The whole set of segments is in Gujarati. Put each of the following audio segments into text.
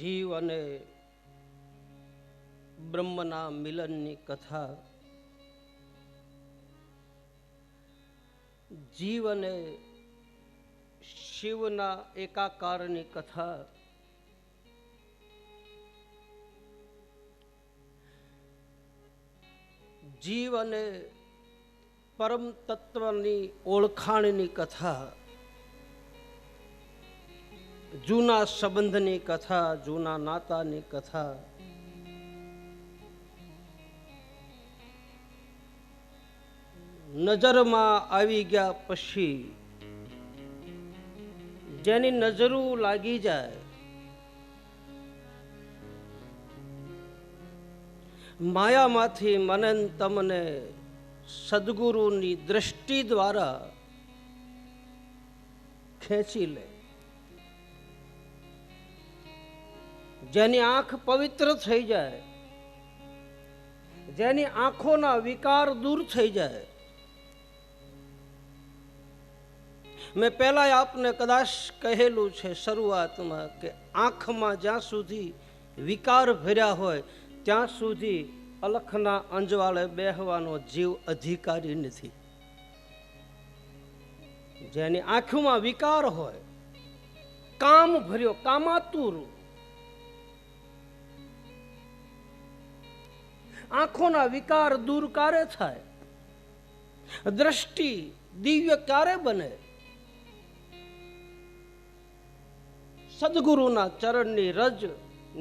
જીવ અને બ્રહ્મના મિલનની કથા, જીવ અને શિવના એકાકારની કથા, જીવ અને પરમ તત્વની ઓળખાણની કથા, જૂના સંબંધની કથા, જૂના નાતાની કથા, નજરમાં આવી ગયા પછી જેની નજરું લાગી જાય, માયામાંથી મને તમને સદગુરુની દ્રષ્ટિ દ્વારા ખેંચી લે, જેની આંખ પવિત્ર થઈ જાય, જેની આંખોના વિકાર દૂર થઈ જાય. મેં પહેલા આપને કદાચ કહેલું છે શરૂઆતમાં કે આંખમાં જ્યાં સુધી વિકાર ભર્યા હોય ત્યાં સુધી અલખના અંજવાળે બેહવાનો જીવ અધિકારી નથી. જેની આંખોમાં વિકાર હોય, કામ ભર્યો, કામાતુર, આંખોના વિકાર દૂર ક્યારે થાય? દ્રષ્ટિ દિવ્ય ક્યારે બને? સદગુરુના ચરણની રજ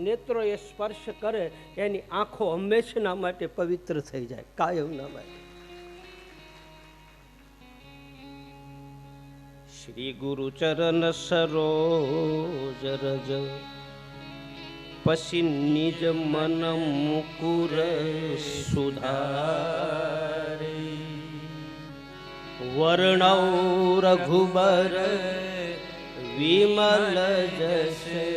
નેત્રોએ સ્પર્શ કરે, એની આંખો હંમેશના માટે પવિત્ર થઈ જાય, કાયમના માટે. શ્રી ગુરુ ચરણ સરોજ રજ પછી નિજ મન મુકુર સુધારે, વર્ણવ રઘુબર વિમલ જશે,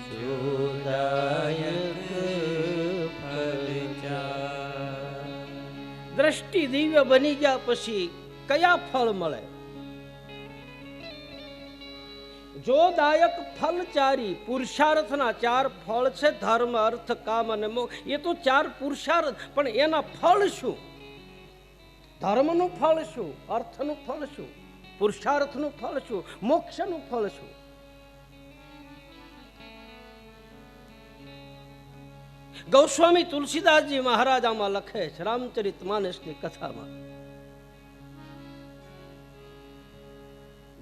જોદાયક ફળચાર. દ્રષ્ટિ દિવ્ય બની ગયા પછી કયા ફળ મળે? જોદાયક ફલચારી. પુરુષાર્થના 4 ફળ છે, ધર્મ, અર્થ, કામ અને મોક્ષ. એ તો 4 પુરુષાર્થ, પણ એના ફળ શું? ધર્મનું ફળ શું? અર્થનું ફળ શું? પુરુષાર્થનું ફળ શું? મોક્ષનું ફળ શું? ગૌસ્વામી તુલસીદાસજી મહારાજ આમાં લખે છે રામચરિત માનસની કથામાં,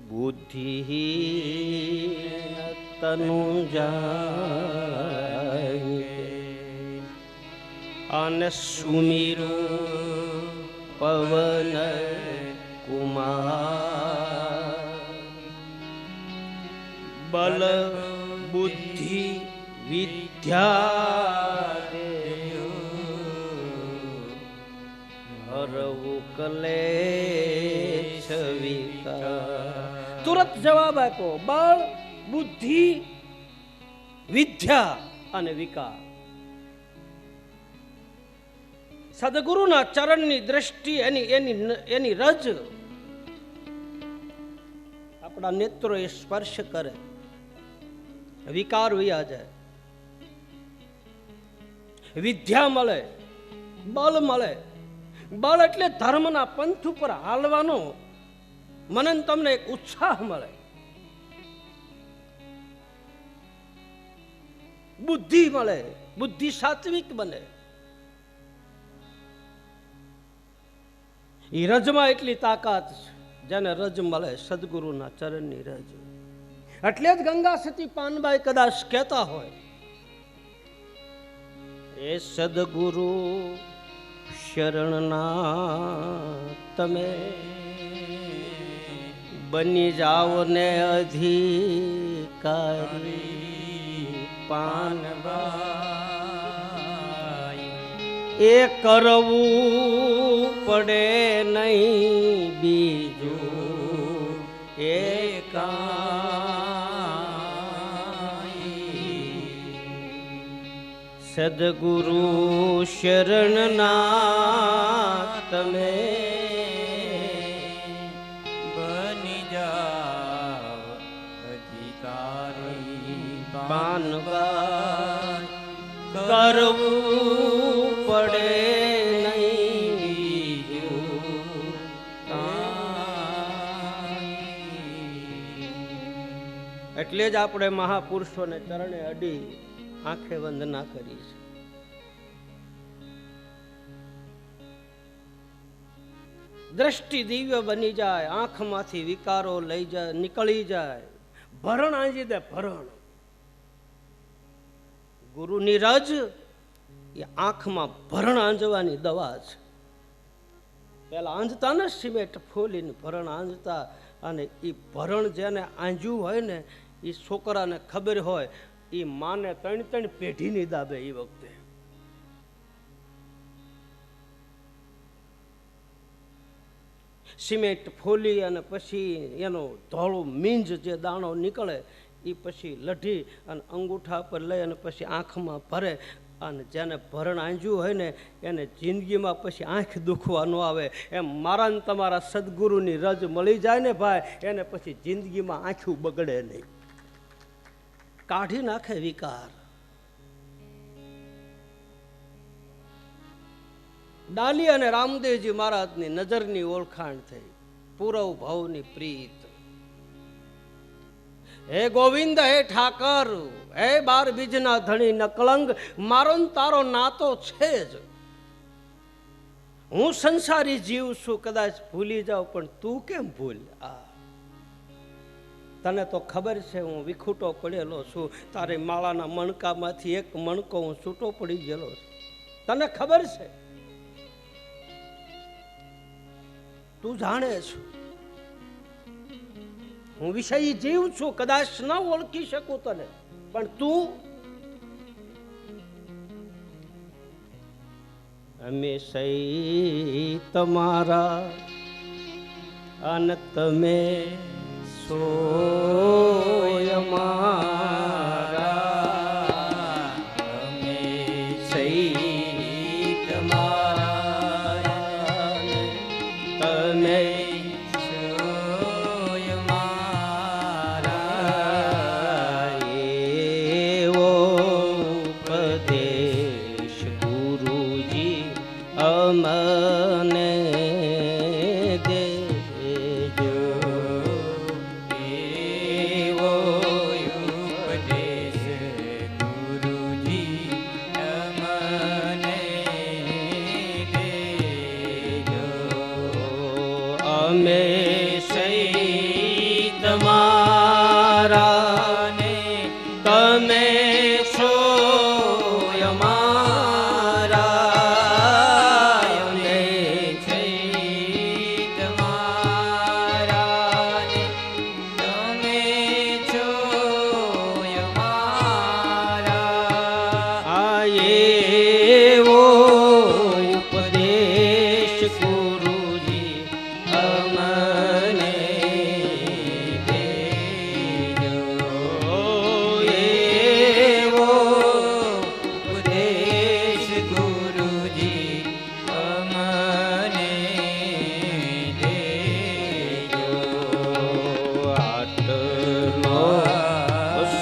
બુદ્ધિ તનુ જાય અને સુમીરો પવન કુમાર, બલ બુદ્ધિ વિદ્યા હરવું કલેશ વિકાર. તુરત જવાબ આપો, બળ, બુદ્ધિ, વિદ્યા અને વિકાર. સદગુરુના ચરણની દ્રષ્ટિ, એની રજ આપણા નેત્રોએ સ્પર્શ કરે, વિકાર વયા જાય, વિદ્યા મળે, બળ મળે. બળ એટલે ધર્મના પંથ ઉપર હાલવાનો મને તમને એક ઉત્સાહ મળે. બુદ્ધિ મળે, બુદ્ધિ સાત્વિક બને. એ રજમાં એટલી તાકાત છે, જેને રજ મળે, સદગુરુના ચરણની રજ. એટલે જ ગંગા સતી પાનબાઈ કદાચ કહેતા હોય, એ સદગુરુ શરણના તમે બની જાઓ ને અધિકારી, પાનબાઈ એ કરવું પડે નહીં બીજું એ સદગુરુ શરણના તમે બની જાઓ અધિકારી, પાનવા કરવું પડે એટલે જ આપણે મહાપુરુષોને ચરણે અડી આંખે વંદના કરી છે. દ્રષ્ટિ દિવ્ય બની જાય, આંખમાંથી વિકારો લઈ જાય, નીકળી જાય, ભરણ આંજી દે ભરણ. ગુરુની રજ એ આંખમાં ભરણ આંજવાની દવા છે. પેલા આંજતા ને સિમેન્ટ ફોલીને ભરણ આંજતા, અને એ ભરણ જેને આંજ્યું હોય ને એ છોકરાને ખબર હોય, એ માને 3 પેઢીની દાબે. એ વખતે સિમેન્ટ ફોલી અને પછી એનો ધોળો મીંજ જે દાણો નીકળે એ પછી લઢી અને અંગૂઠા પર લઈ અને પછી આંખમાં ભરે. અને જેને ભરણ આંજ્યું હોય ને એને જિંદગીમાં પછી આંખ દુખવા ન આવે. એમ મારા ને તમારા સદગુરુની રજ મળી જાય ને ભાઈ, એને પછી જિંદગીમાં આંખું બગડે નહીં, કાઢી નાખે વિકાર. ડાલી અને રામદેવજી મહારાજની નજરની ઓળખાણ થઈ, પૂરવ ભાવની પ્રીત. હે ગોવિંદ, હે ઠાકર, હે 12 બીજના ધણી નકલંગ, મારો ને તારો નાતો છે જ. હું સંસારી જીવ છું, કદાચ ભૂલી જાઉં પણ તું કેમ ભૂલ. તને તો ખબર છે હું વિખૂટો પડેલો છું, તારી માળાના મણકામાંથી એક મણકો હું છૂટો પડી ગયેલો છું. તને ખબર છે, તું જાણે છું હું વિષય જીવ છું, કદાચ ન ઓળખી શકું તને, પણ તું હંમેશા તમારા અને તમે સોય મારા. હંમેશા તમારા તમે મને દેજો. એવો ઉપદેશ ગુરુજી મને દેજો. અમે સહી તમારા ને તમે છો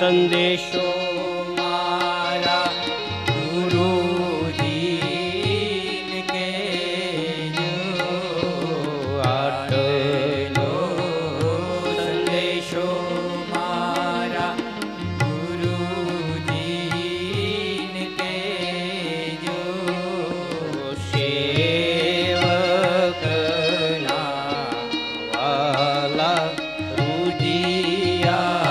સંદેશો મારા ગુરુજી કેજો. આટલો સંદેશો મારા ગુરુજી કેજો. સેવકના વાલા રુદિયા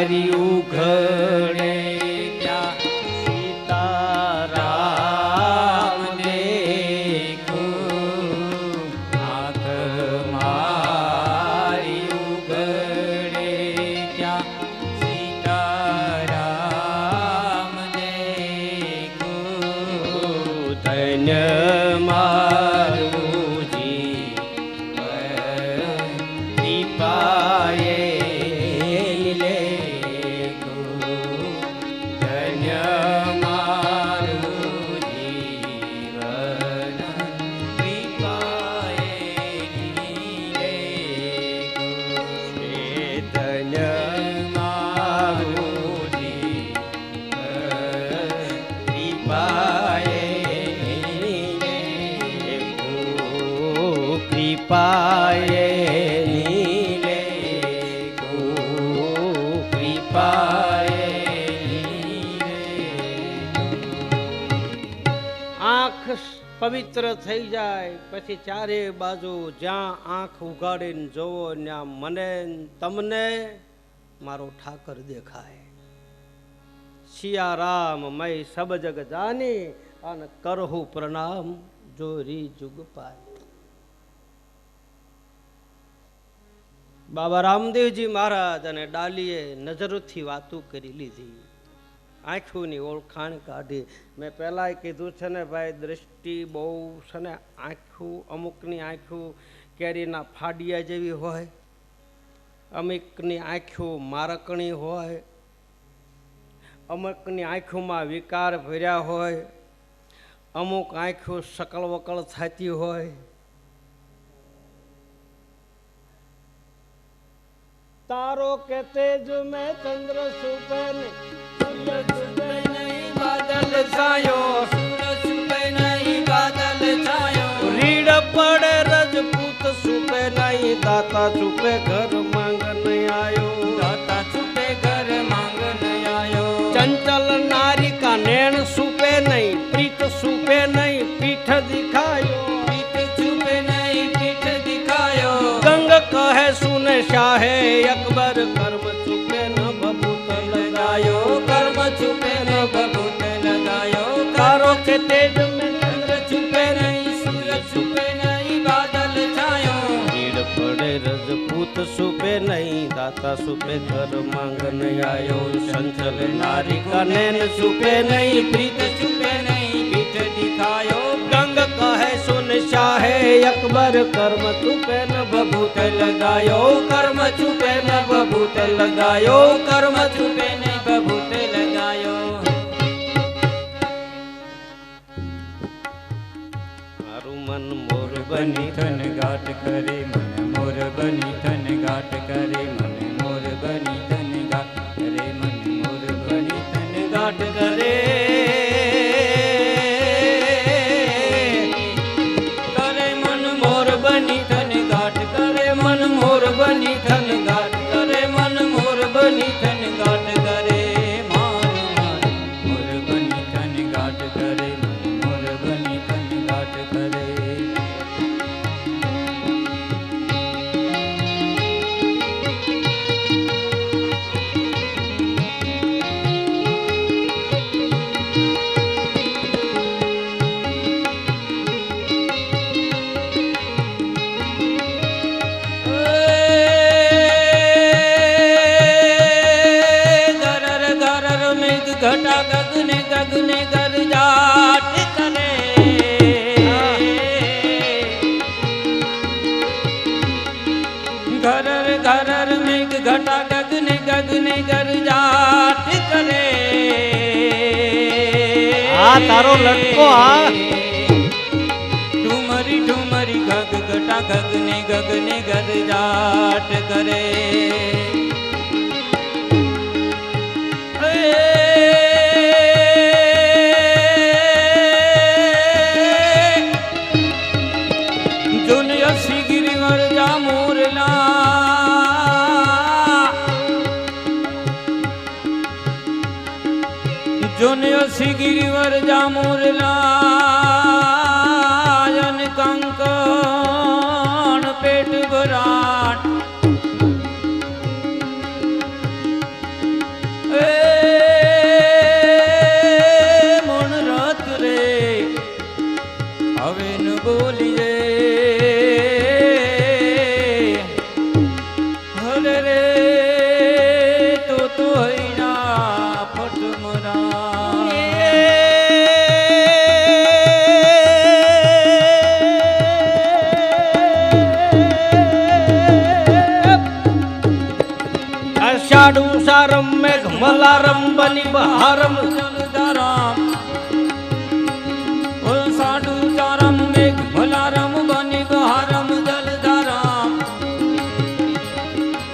મારી ઉઘડે ત્યાં સીતારામ દેખું. આંખ મારી ઉઘડે ત્યાં સીતારામ દેખું. ધન્ય મારું જીવન દીપાએ પવિત્ર થઈ જાય પછી ચારે બાજુ જ્યાં આંખ ઉગાડીને જોવો ત્યાં મને તમને મારો ઠાકર દેખાય. સિયારામ મય સબ જગ જાની અને કરહુ પ્રણામ જોરી જુગ પાય. બાબા રામદેવજી મહારાજ અને ડાલીએ નજરોથી વાતો કરી લીધી, આંખોની ઓળખાણ કાઢી. મેં પહેલાં કીધું છે ને ભાઈ, દ્રષ્ટિ બહુ છે ને, આંખું અમુકની આંખું કેરીના ફાડિયા જેવી હોય, અમુકની આંખો મારકણી હોય, અમુકની આંખોમાં વિકાર ભર્યા હોય, અમુક આંખો સકળ વકળ થતી હોય. તારો કે તેજ મેં ચંદ્ર સુપે નહીં, બાદલ છાયો, રીડ પડે રજપૂત સુપે નહીં, દાતા સુપે ઘર માંગ નહીં આયો, દાતા સુપે ઘર માંગ નહીં આયો. ચંચલ નારી કા નેણ સુપે નહીં, પ્રીત સુપે નહીં, પીઠ દિખાયો, પીઠ સુપે નહીં, પીઠ દિખાયો. ગંગ કહે સુને શાહે અકબર, કર્મ ચૂપે ન બબૂત લગાયો, કર્મ ચૂપે ન બબૂત લગાયો. તારો કે તેજ મેં ચંદ્ર ચૂપે નહીં, સૂર્ય ચૂપે નહીં, બાદલ છાયો, રીડ પડે રજપૂત સુપે નહીં, દાતા સુપે ઘર માંગ નહીં આયો. સંચલ નારી કા નૈન સુપે નહીં, પ્રીત સુપે નહીં, પીઠ દિખાયો. ગંગ કહે સુન શાહે અકબર, કર્મ ચૂપે ન બબૂત લગાયો, કર્મ ચૂપે ન બબૂત લગાયો, કર્મ ચૂપે ન બબૂત લગાયો. મારું મન મોર બની થન ગાટ કરે, મન મોર બની થન ગાટ કરે, મન મોર બની થન ગાટ કરે, મન મોર બની થન ગાટ કરે. કરે મન મોર બની થન ગાટ કરે, મન મોર બની થન ગાટ કરે, મન મોર બની થન ગાટ કરે. મારું મન મોર બની થન ગાટ કરે, મન મોર બની થન ગાટ કરે. ઘટા ગગને ગગને ગરજાટ કરે, ઘરર ઘરર મેઘ ઘટા ગગને ગગને ગરજાટ કરે. આ તારો લટકો. આ ઠુમરી ઠુમરી ગગ ઘટા ગગને ગગને ગરજાટ કરે. જોન્યોસી ગિરિવર જામુરલાયન કંકણ પેટ ભરાટ. એ મણ રત રે હવે ન બોલીએ, હરે રે તો હૈના પટમરા. અષાઢું સારમ મેઘ મલારમ બની બહારમ જલધારામ. સાડું ચારમ મેઘ મલારમ બની બહારમ જલધારામ.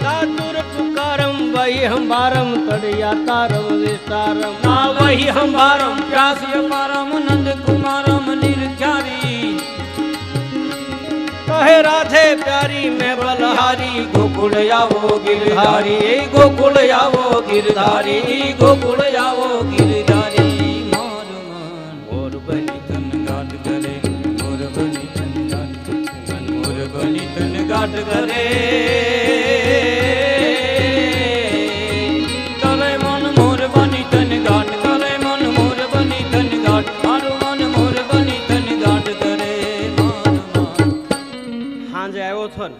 દાતુર પુકારમ વહી હંભારમ તડિયા તારમ વિસ્તારમ. આ વહી હંભારમ પ્યાસ્ય પારમ નંદ કુમારમ નિર્ખ્યારી. કહે રાધે પ્યારી મેં બલહારી, ગોકુળ આવો ગિરધારી, ગોકુળ આવો ગિરધારી, ગોકુળ આવો ગિરધારી. મારું મન મોર બની થન ગાટ કરે, ઘાટ કરે કરે મન મોર બની તન ઘાટ કરે મન મોર બની તન ઘાટ મારું મન મોર બની તન ઘાટ કરે મારું મન સાંજે આવ્યો છો ને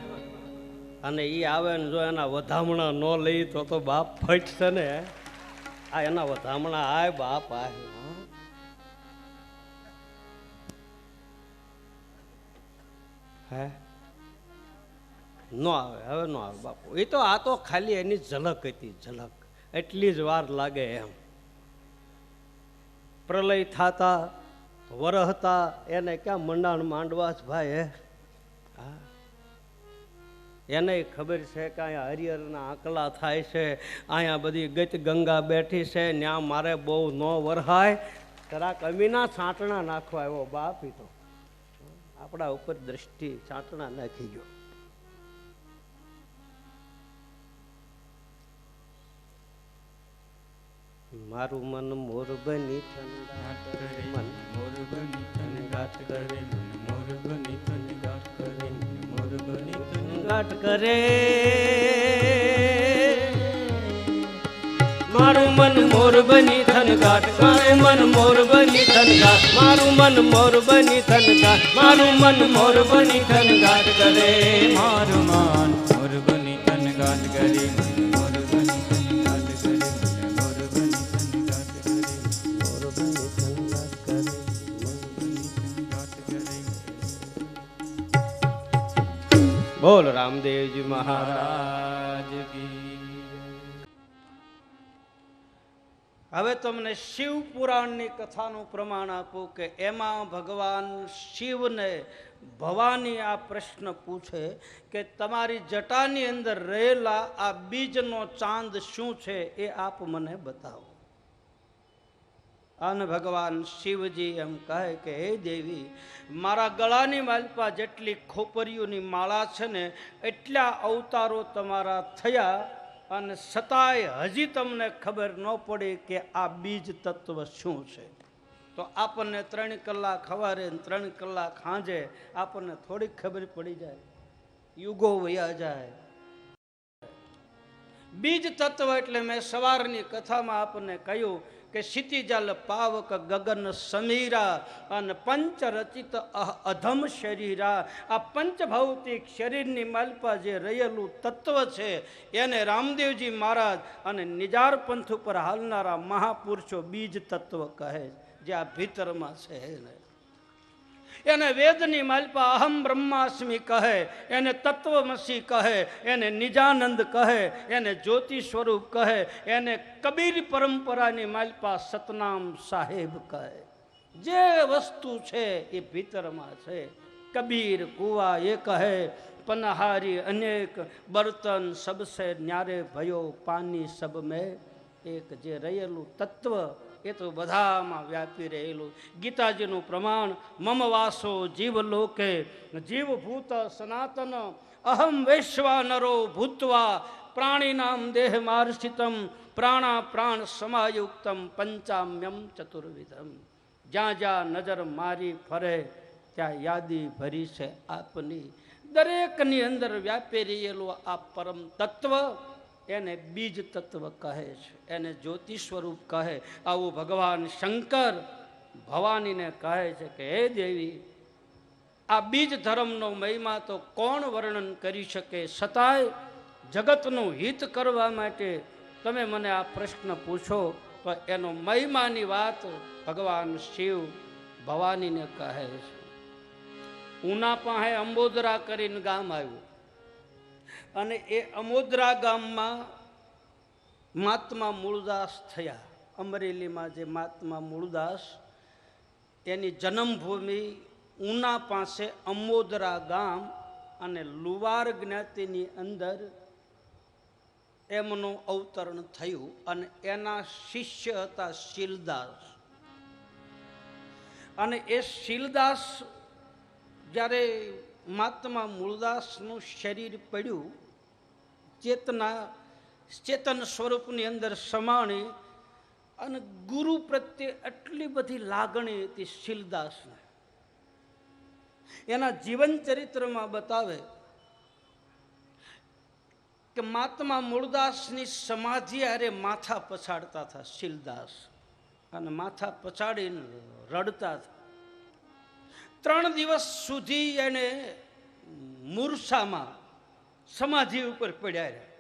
અને એ આવે ને જો એના વધામણા ન લઈ તો બાપ ફટશે ને. આ એના વધામણા આય બાપ આય. હે નો આવે હવે નો આવે બાપુ. એ તો આ તો ખાલી એની ઝલક હતી, ઝલક. એટલી જ વાર લાગે એમ. પ્રલય થાતા વરહતા એને ક્યાં મંડાણ માંડવા જ ભાઈ. હે હા એને ખબર છે કે અહીંયા હરિહરના આંકલા થાય છે, અહીંયા બધી ગત ગંગા બેઠી છે, ત્યાં મારે બહુ ન વરહાય, જરાક અમીના છાંટણા નાખવા આવ્યો બાપ. ઈ તો આપણા ઉપર દ્રષ્ટિ છાંટણા નાખી ગયો. મારું મન મોર બની ઘાટ કરે મન મોર બની તન ઘાટ કરે મોર બની તન ઘાટ કરે મોર બની તન ઘાટ કરે. મારું મન મોર બની થન ઘાટ કરે મન મોર બની થન ઘાટ મારું મન મોર બની થન ઘાટ મારું મન મોર બની થન ઘાટ કરે. મારું મન મોર બની તન ઘાટ કરે મોર બની તન ઘાટ કરે મોર બની તન ઘાટ કરે મોર બની થન ઘાટ કરે. મોર બની તન ઘાટ કરે. બોલ રામદેવજી મહારાજ. મહારાજ કી હવે તમને શિવ પુરાણની કથાનું પ્રમાણ આપું કે એમાં ભગવાન શિવને ભવાની આ પ્રશ્ન પૂછે કે તમારી જટાની અંદર રહેલા આ બીજનો ચાંદ શું છે એ આપ મને બતાવો. અને ભગવાન શિવજી એમ કહે કે હે દેવી, મારા ગળાની માલપા જેટલી ખોપરીઓની માળા છે ને એટલા અવતારો તમારા થયા, અને છતાંય હજી તમને ખબર ન પડી કે આ બીજ તત્વ શું છે. તો આપણને 3 કલાક સવારે 3 કલાક સાંજે આપણને થોડીક ખબર પડી જાય, યુગો વયા જાય. બીજ તત્વ એટલે મેં સવારની કથામાં આપણને કહ્યું કે ક્ષિતિજલ પાવક ગગન સમીરા અને પંચ રચિત અધમ શરીરા. આ પંચભૌતિક શરીરની માલપા જે રહેલું તત્વ છે એને રામદેવજી મહારાજ અને નિજાર પંથ ઉપર હાલનારા મહાપુરુષો બીજ તત્વ કહે, જે આ ભીતરમાં છે એને વેદની માલપા અહમ બ્રહ્માસ્મિ કહે, એને તત્વમસી કહે, એને નિજાનંદ કહે, એને જ્યોતિ સ્વરૂપ કહે, એને કબીર પરંપરાની માલપા સતનામ સાહેબ કહે. જે વસ્તુ છે એ ભીતરમાં છે. કબીર કુવા એ કહે, પનહારી અનેક બર્તન સબસે ન્યારે ભયો પાની સબ મેં એક. જે રહેલું તત્વ એ તો બધામાં વ્યાપી રહેલું. ગીતાજીનું પ્રમાણ મમ વાસો જીવ લોકે જીવભૂત સનાતન અહમ વૈશ્વાનરો ભૂત્વા પ્રાણીનામ દેહ માર્ષિતમ પ્રાણા પ્રાણ સમાયુક્તમ પંચામ્યમ ચતુર્વિધમ. જ્યાં જ્યાં નજર મારી ફરે ત્યાં યાદી ભરી છે આપની. દરેકની અંદર વ્યાપી રહેલું આ પરમ તત્વ એને બીજ તત્વ કહે છે, એને જ્યોતિ સ્વરૂપ કહે. આવું ભગવાન શંકર ભવાનીને કહે છે કે હે દેવી, આ બીજ ધર્મનો મહિમા તો કોણ વર્ણન કરી શકે, છતાંય જગતનું હિત કરવા માટે તમે મને આ પ્રશ્ન પૂછો તો એનો મહિમાની વાત ભગવાન શિવ ભવાનીને કહે છે. ઉના પાસે અંબોદરા કરીને ગામ આવ્યું, અને એ અમોદરા ગામમાં મહાત્મા મૂળદાસ થયા. અમરેલીમાં જે મહાત્મા મૂળદાસ, એની જન્મભૂમિ ઉના પાસે અમોદરા ગામ, અને લુવાર જ્ઞાતિની અંદર એમનું અવતરણ થયું. અને એના શિષ્ય હતા શીલદાસ. અને એ શીલદાસ જ્યારે મહાત્મા મૂળદાસનું શરીર પડ્યું, ચેતન સ્વરૂપની અંદર સમાણી, અને ગુરુ પ્રત્યે એટલી બધી લાગણી હતી શીલદાસને. એના જીવન ચરિત્રમાં બતાવે કે મહાત્મા મૂળદાસની સમાધિ અરે માથા પછાડતા હતા શીલદાસ, અને માથા પછાડીને રડતા હતા. 3 દિવસ સુધી એને મૂર્છામાં સમાધિ ઉપર પડ્યા રહ્યા.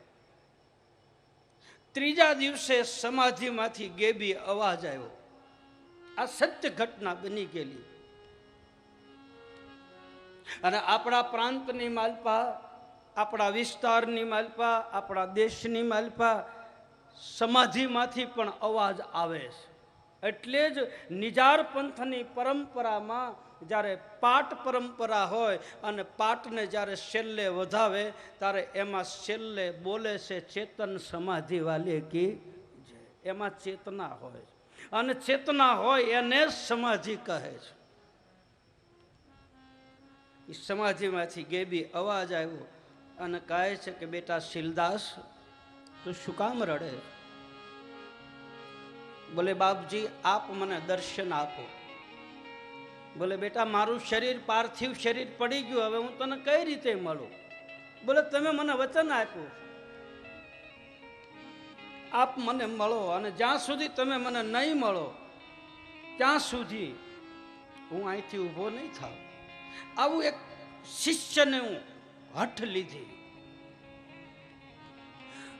3જા દિવસે સમાધિમાંથી ગેબી અવાજ આવ્યો. આ સત્ય ઘટના બની ગયેલી. અને આપણા પ્રાંતની માલપા, આપણા વિસ્તારની માલપા, આપણા દેશની માલપા સમાધિમાંથી પણ અવાજ આવે છે. એટલે જ નિજાર પંથની પરંપરામાં જ્યારે પાઠ પરંપરા હોય અને પાઠને જ્યારે છેલ્લે વધાવે ત્યારે એમાં છેલ્લે બોલે છે ચેતન સમાધિ વાલે કી જય. એમાં ચેતના હોય અને ચેતના હોય એને જ સમાધિ કહે છે. એ સમાધિમાંથી ગેબી અવાજ આવ્યો અને કહે છે કે બેટા શીલદાસ, તું શું કામ રડે? બોલે બાપજી આપ મને દર્શન આપો. બોલે બેટા મારું શરીર પાર્થિવ શરીર પડી ગયું, હવે હું તને કઈ રીતે મળું? બોલે તમે મને વચન આપ્યું, આપ મને મળો, અને જ્યાં સુધી તમે મને નહીં મળો ત્યાં સુધી હું અહીંથી ઊભો નહીં થાઉં. આવું એક શિષ્યને હું હઠ લીધી.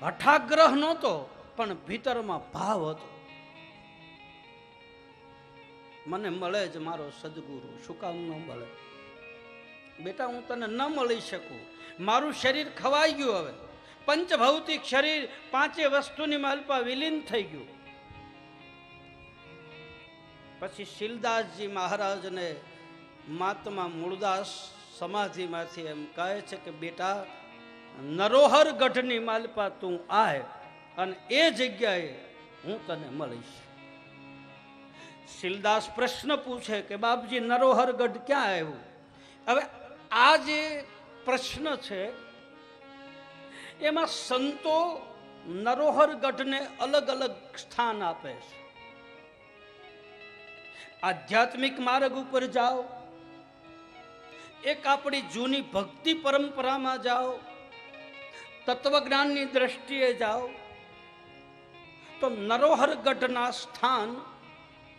હઠાગ્રહ નહોતો પણ ભીતરમાં ભાવ હતો. મને મળે જ મારો સદગુરુ, શું કામ ન મળે? બેટા હું તને ન મળી શકું, મારું શરીર ખવાઈ ગયું, હવે પંચભૌતિક શરીર 5 વસ્તુની માલપા વિલીન થઈ ગયું. પછી શીલદાસજી મહારાજને મહાત્મા મૂળદાસ સમાધિમાંથી એમ કહે છે કે બેટા નરોહર ગઢની માલપા તું આય અને એ જગ્યાએ હું તને મળીશ. શીલદાસ પ્રશ્ન પૂછે કે બાપજી નરોહરગઢ ક્યાં આવ્યું? હવે આ જે પ્રશ્ન છે એમાં સંતો નરોહરગઢને અલગ અલગ સ્થાન આપે છે. આધ્યાત્મિક માર્ગ ઉપર જાઓ, એક આપણી જૂની ભક્તિ પરંપરામાં જાઓ, તત્વજ્ઞાનની દ્રષ્ટિએ જાઓ તો નરોહરગઢના સ્થાન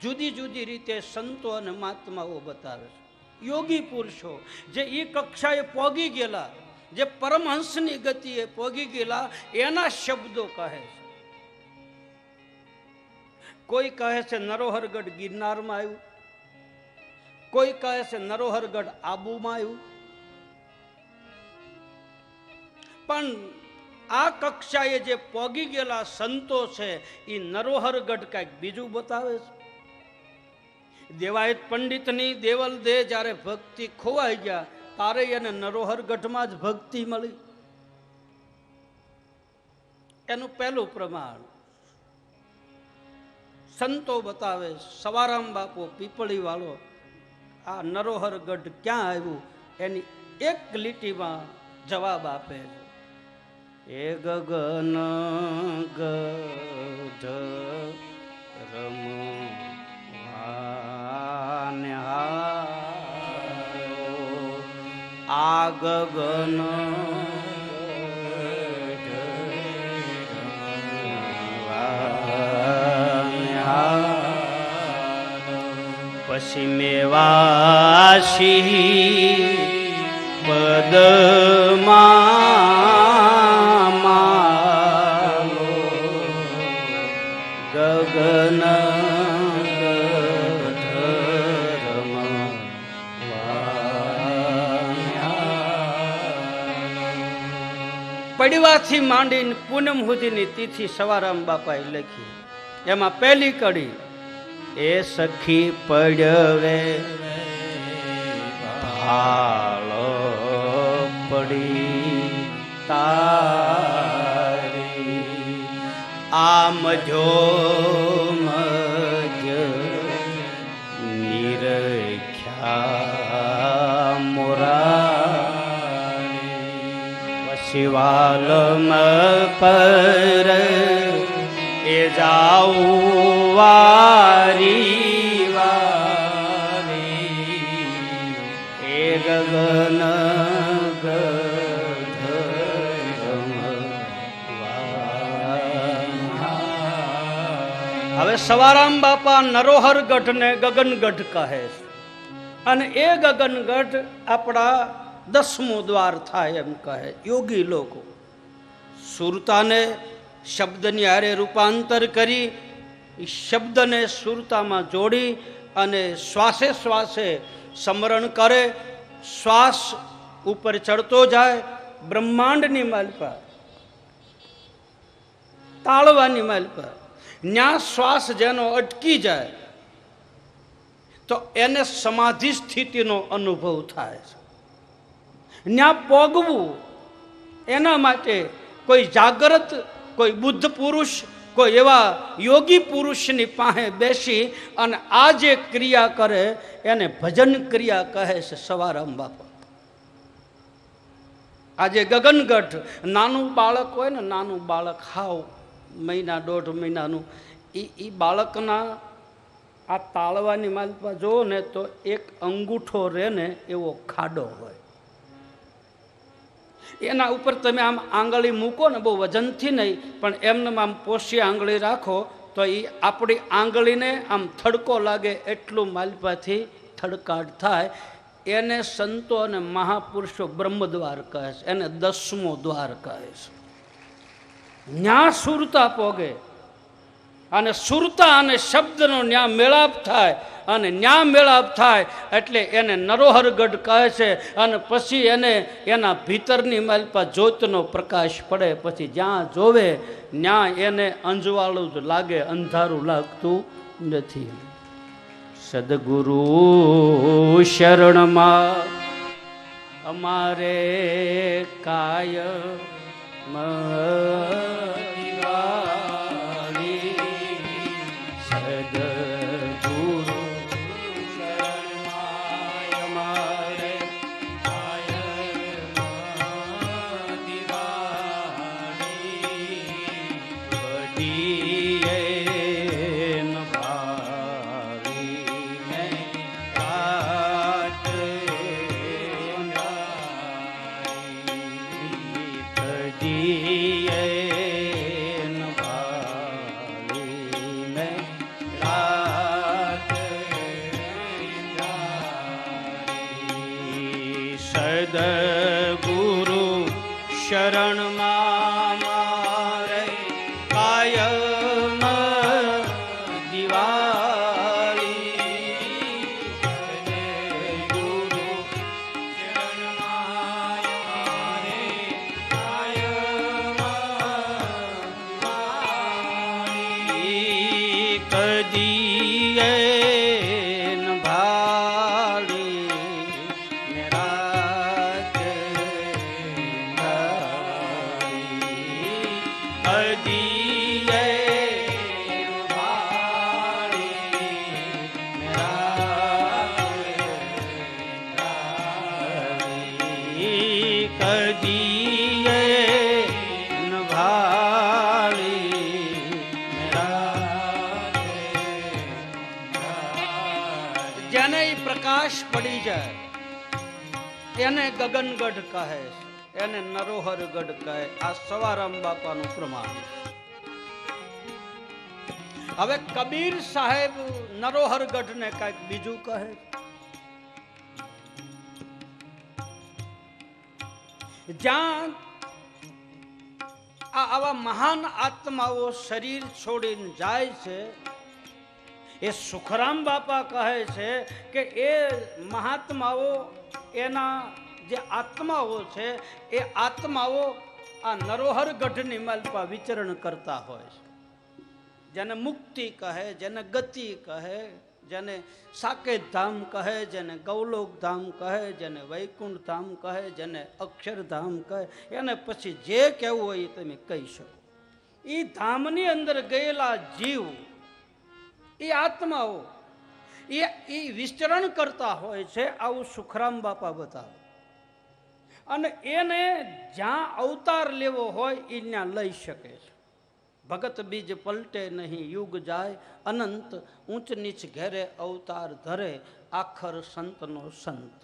જુદી જુદી રીતે સંતો અને મહાત્માઓ બતાવે છે. યોગી પુરુષો જે એ કક્ષાએ પહોંચી ગયેલા, જે પરમહંસની ગતિએ પહોંચી ગયેલા, એના શબ્દો કહે છે. કોઈ કહે છે નરોહરગઢ ગિરનારમાં આવ્યું, કોઈ કહે છે નરોહરગઢ આબુમાં આવ્યું. પણ આ કક્ષાએ જે પહોંચી ગયેલા સંતો છે એ નરોહરગઢ કંઈક બીજું બતાવે છે. દેવાયત પંડિતની દેવલ દે જ્યારે ભક્તિ ખોવાઈ ગયા તારે એને નરોહરગઢમાં જ ભક્તિ મળી. એનું પહેલું પ્રમાણ સંતો બતાવે. સવારામ બાપુ પીપળી વાળો આ નરોહરગઢ ક્યાં આવ્યું એની એક લીટીમાં જવાબ આપે છે. એ ગગન ગઢ રમ આ ગગન પશ્ચિમે વાસી પદમાં ગગન પડવાથી માંડીને પૂનમ સુધીની તિથિ સવારામ બાપાએ લખી. એમાં પહેલી કડી એ સખી પડવે ભાળ પડી તારી આમ જો મજ નિરખ્યા મોરા શિવાલમ પર એ જાઉ વારી વારી એ ગગન ગઢ હવે સવારામ બાપા નરોહરગઢ ને ગગનગઢ કહે છે, અને એ ગગનગઢ આપણા 10મું દ્વાર થાય એમ કહે યોગી લોકો. સુરતાને શબ્દની હારે રૂપાંતર કરી, શબ્દને સુરતામાં જોડી અને શ્વાસે શ્વાસે સ્મરણ કરે. શ્વાસ ઉપર ચડતો જાય, બ્રહ્માંડની માલપા, તાળવાની માલપા. ન્યા શ્વાસ જેનો અટકી જાય તો એને સમાધિ સ્થિતિનો અનુભવ થાય છે. ન્યા પોગવું એના માટે કોઈ જાગૃત, કોઈ બુદ્ધ પુરુષ, કોઈ એવા યોગી પુરુષની પાસે બેસી અને આ જે ક્રિયા કરે એને ભજન ક્રિયા કહે છે સવારામ બાપા. આજે ગગનગઢ, નાનું બાળક હોય ને, નાનું બાળક હાવ મહિના 1.5 મહિનાનું, એ બાળકના આ તાળવાની માલપા જો ને તો એક અંગૂઠો રહે ને એવો ખાડો હોય. એના ઉપર તમે આમ આંગળી મૂકો ને, બહુ વજનથી નહીં પણ એમને આમ પોષી આંગળી રાખો તો એ આપણી આંગળીને આમ થડકો લાગે એટલું માલપાથી થડકાટ થાય. એને સંતો અને મહાપુરુષો બ્રહ્મદ્વાર કહે છે, એને 10મો દ્વાર કહે છે. ન્યા સુરતા પોગે અને સુરતા અને શબ્દનો ન્યા મેળાપ થાય, અને ન્યા મેળાપ થાય એટલે એને નરોહરગઢ કહે છે. અને પછી એને એના ભીતરની માલપા જ્યોતનો પ્રકાશ પડે, પછી જ્યાં જોવે ન્યા એને અંજવાળું જ લાગે, અંધારું લાગતું નથી. સદગુરુ શરણમાં અમારે કાય સદગુરુ શરણમાં મારે કાયમ દિવાળી. સદગુરુ શરણમાં મારે કાયમ દિવાળી. કદીએ જેને પ્રકાશ પડી જાય એને ગગનગઢ કહે, એને નરોહરગઢ કહે. આ સવારામ બાપાનું પ્રમાણ. હવે કબીર સાહેબ નરોહરગઢ ને કઈક બીજું કહે. જ્યાં આવા મહાન આત્માઓ શરીર છોડીને જાય છે, એ સુખરામ બાપા કહે છે કે એ મહાત્માઓ, એના જે આત્માઓ છે એ આત્માઓ આ નરોહરગઢની માલપા વિચરણ કરતા હોય છે. જેને મુક્તિ કહે, જેને ગતિ કહે, જેને સાકેત ધામ કહે, જેને ગૌલોક ધામ કહે, જેને વૈકુંઠ ધામ કહે, જેને અક્ષરધામ કહે, એને પછી જે કહેવું હોય એ તમે કહી શકો. એ ધામની અંદર ગયેલા જીવ, એ આત્માઓ એ વિચરણ કરતા હોય છે. આવું સુખરામ બાપા બતાવે. અને એને જ્યાં અવતાર લેવો હોય એ ત્યાં લઈ શકે છે. ભગત બીજ પલટે નહીં, યુગ જાય અનંત, ઊંચ નીચ ઘેરે અવતાર ધરે, આખર સંતનો સંત.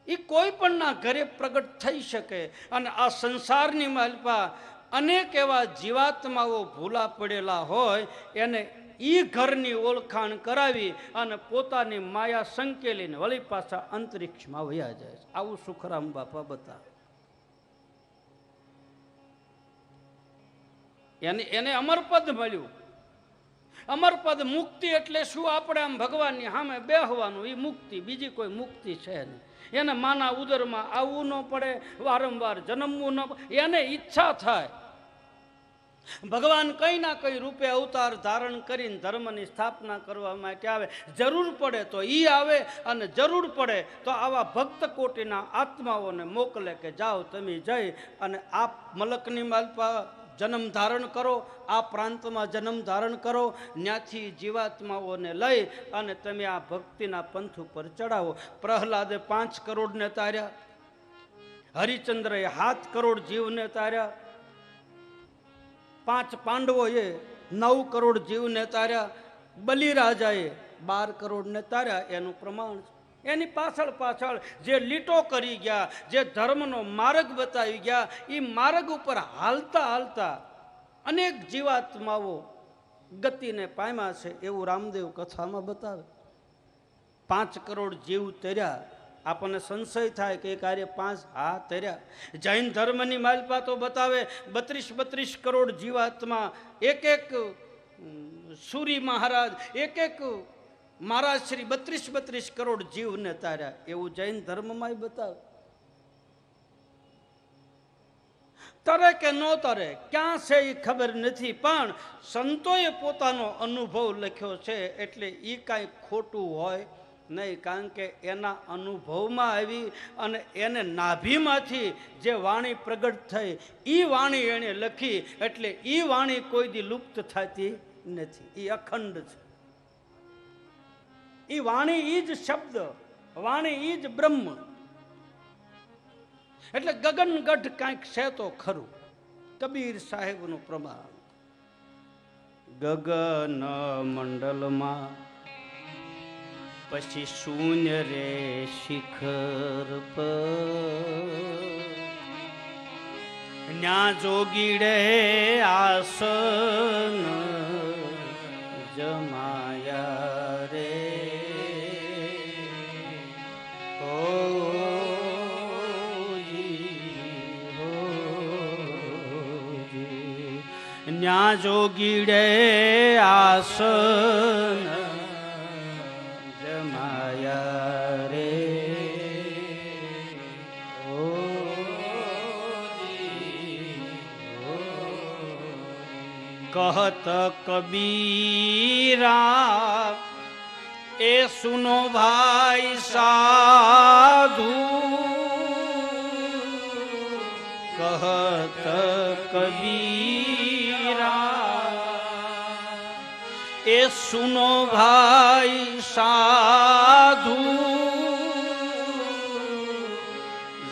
એ કોઈ પણ ના ઘરે પ્રગટ થઈ શકે. અને આ સંસારની માલપા અનેક એવા જીવાત્માઓ ભૂલા પડેલા હોય એને ઈ ઘરની ઓળખાણ કરાવી અને પોતાની માયા સંકેલીને વળી પાછા અંતરિક્ષમાં વયા જાય છે. આવું સુખરામ બાપા બતાવે. એને અમરપદ મળ્યું. અમરપદ મુક્તિ એટલે શું? આપણે આમ ભગવાનની સામે બેહવાનું, એ મુક્તિ. બીજી કોઈ મુક્તિ છે નહીં. એને માના ઉદરમાં આવવું ન પડે, વારંવાર જન્મવું ન પડે. એને ઈચ્છા થાય ભગવાન કઈ ના કઈ રૂપે અવતાર ધારણ કરીને ધર્મની સ્થાપના કરવા માટે આવે. જરૂર પડે તો ઈ આવે, અને જરૂર પડે તો આવા ભક્ત કોટીના આત્માઓને મોકલે કે જાઓ તમે જઈ અને આપ મલકની માલપા જન્મ ધારણ કરો, આ પ્રાંતમાં જન્મ ધારણ કરો, ત્યાંથી જીવાત્માઓને લઈ અને તમે આ ભક્તિના પંથ ઉપર ચડાવો. પ્રહલાદે 5 કરોડને તાર્યા, હરિચંદ્રએ 7 કરોડ જીવને તાર્યા, 5 પાંડવોએ 9 કરોડ જીવને તાર્યા, બલિરાજાએ 12 કરોડને તાર્યા. એનું પ્રમાણ છે. એની પાછળ પાછળ જે લીટો કરી ગયા, જે ધર્મનો માર્ગ બતાવી ગયા, એ માર્ગ ઉપર હાલતા હાલતા અનેક જીવાત્માઓ ગતિને પામ્યા છે. એવું રામદેવ કથામાં બતાવે. 5 કરોડ જીવ તર્યા. આપણને સંશય થાય કે એ કાર્ય 5 હા તર્યા. જૈન ધર્મની માલપા તો બતાવે 32 કરોડ જીવાત્મા, એક સૂરી મહારાજ, એક મહારાજ શ્રી 32 કરોડ જીવને તાર્યા. એવું જૈન ધર્મમાં બતાવે. તરે કે ન તરે, ક્યાં છે એ ખબર નથી, પણ સંતોએ પોતાનો અનુભવ લખ્યો છે એટલે એ કાંઈ ખોટું હોય નહીં. કારણ કે એના અનુભવમાં આવી અને એને નાભીમાંથી જે વાણી પ્રગટ થઈ એ વાણી એણે લખી, એટલે એ વાણી કોઈ દી લુપ્ત થતી નથી. એ અખંડ છે. એ વાણી ઈ જ શબ્દ, વાણી ઈ જ બ્રહ્મ. એટલે ગગનગઢ કાંઈક છે તો ખરું. કબીર સાહેબનું પ્રમાણ. ગગન મંડલમાં પછી શૂન્ય રે શિખર પર, ન્યા જોગીડે આસન જમાયા રે. ન્યા જોગીડે આસન જમાયા રે. કહત કબીરા એ સુનો ભાઈ સાધુ, કહત કબીરા એ સુનો ભાઈ સાધુ,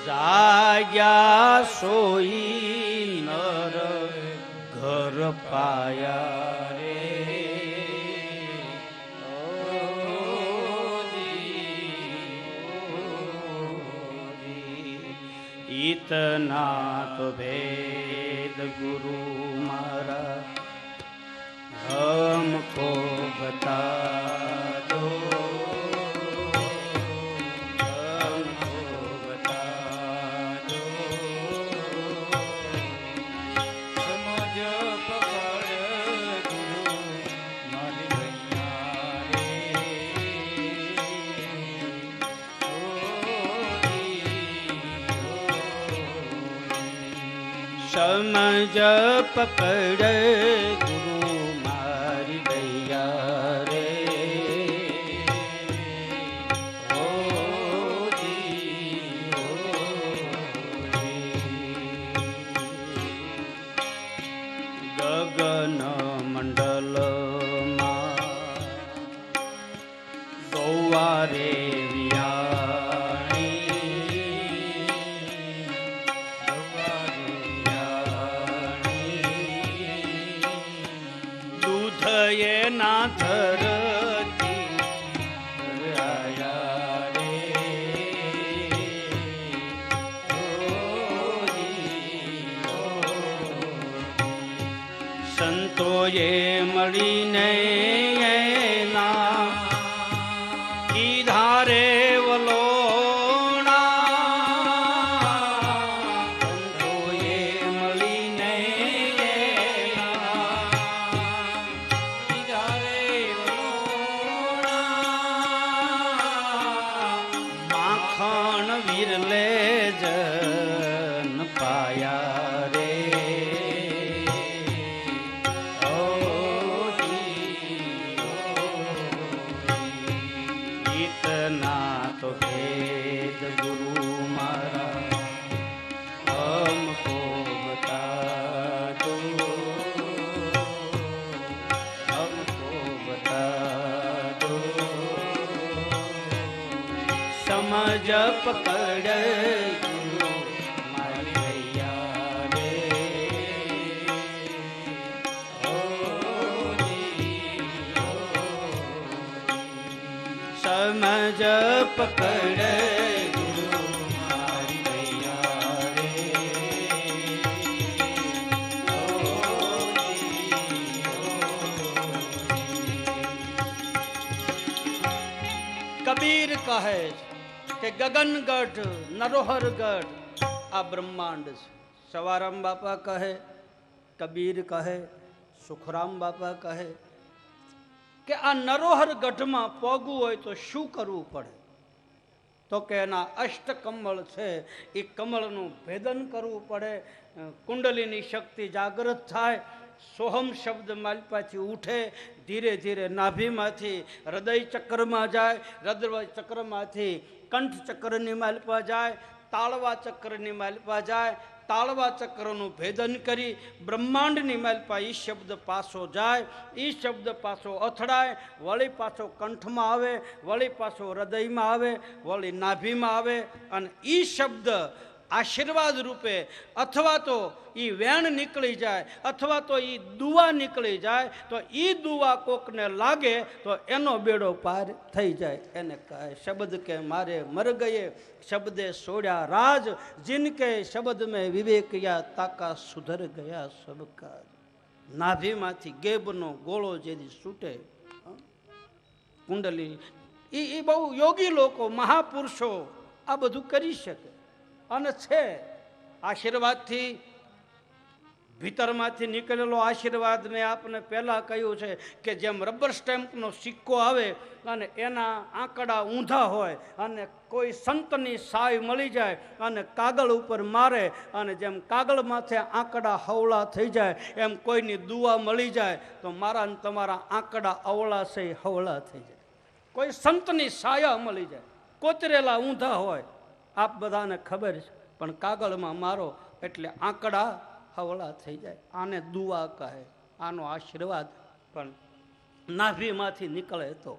જાગ્યા સોઈ નર ઘર પાયા રે. इतना तो भेद गुरु मारा हमको बता दो, हमको बता दो. समझ पकड़ गुरु मारी भैया रे. समझ पकड़ गुरु मारी भैया रे. ओ જી, ओ જી. ગગન મંડલમાં ગૌવારે ના ધરતી આયા રે. ઓ જી, ઓ સંતોએ મળીને એના કીધા રે વલોણા, સંતોએ મળીને એના કીધા રે વલોણા, માખણ વિરલે જન પાયા રે. इतना तो भेद गुरु मारा हमको बता दो, हमको बता दो. समझ पकड़ गुरु मारी भैया रे. समझ पकड़ गुरु मारी भैया रे. કબીર કહે કે ગગનગઢ નરોહરગઢ આ બ્રહ્માંડ છે. સવારામ બાપા કહે, કબીર કહે, સુખરામ બાપા કહે કે આ નરોહર ગઢમાં પોગવું હોય તો શું કરવું પડે? તો કે એના અષ્ટકમળ છે એ કમળનું ભેદન કરવું પડે. કુંડલીની શક્તિ જાગૃત થાય, સોહમ શબ્દ માલપાથી ઉઠે, ધીરે ધીરે નાભીમાંથી હૃદય ચક્રમાં જાય, હૃદય ચક્રમાંથી કંઠ ચક્રની માલપા જાય, તાળવા ચક્રની માલપા જાય, તાળવા ચક્રનું ભેદન કરી બ્રહ્માંડની માલપા ઈ શબ્દ પાછો જાય, ઈ શબ્દ પાછો અથડાય, વળી પાછો કંઠમાં આવે, વળી પાછો હૃદયમાં આવે, વળી નાભીમાં આવે, અને ઈ શબ્દ આશીર્વાદ રૂપે અથવા તો ઈ વેણ નીકળી જાય અથવા તો ઈ દુવા નીકળી જાય તો ઈ દુવા કોકને લાગે તો એનો બેડો પાર થઈ જાય. એને કહે શબ્દ કે મારે મર ગયે શબ્દે છોડ્યા રાજ, જિનકે શબ્દ મેં વિવેક યા તાકા સુધર ગયા સબ કાજ. નાભીમાંથી ગેબનો ગોળો જેથી છૂટે, કુંડલી એ બહુ યોગી લોકો મહાપુરુષો આ બધું કરી શકે અને છે. આશીર્વાદથી ભીતરમાંથી નીકળેલો આશીર્વાદ મેં આપને પહેલાં કહ્યું છે કે જેમ રબર સ્ટેમ્પનો સિક્કો આવે અને એના આંકડા ઊંધા હોય અને કોઈ સંતની સાય મળી જાય અને કાગળ ઉપર મારે અને જેમ કાગળ માથે આંકડા હવળા થઈ જાય એમ કોઈની દુઆ મળી જાય તો મારા ને તમારા આંકડા અવળા છે હવળા થઈ જાય. કોઈ સંતની સાયા મળી જાય, કોતરેલા ઊંધા હોય, આપ બધાને ખબર છે, પણ કાગળમાં મારો એટલે આંકડા હવળા થઈ જાય. આને દુઆ કહે, આનો આશીર્વાદ પણ નાભીમાંથી નીકળે તો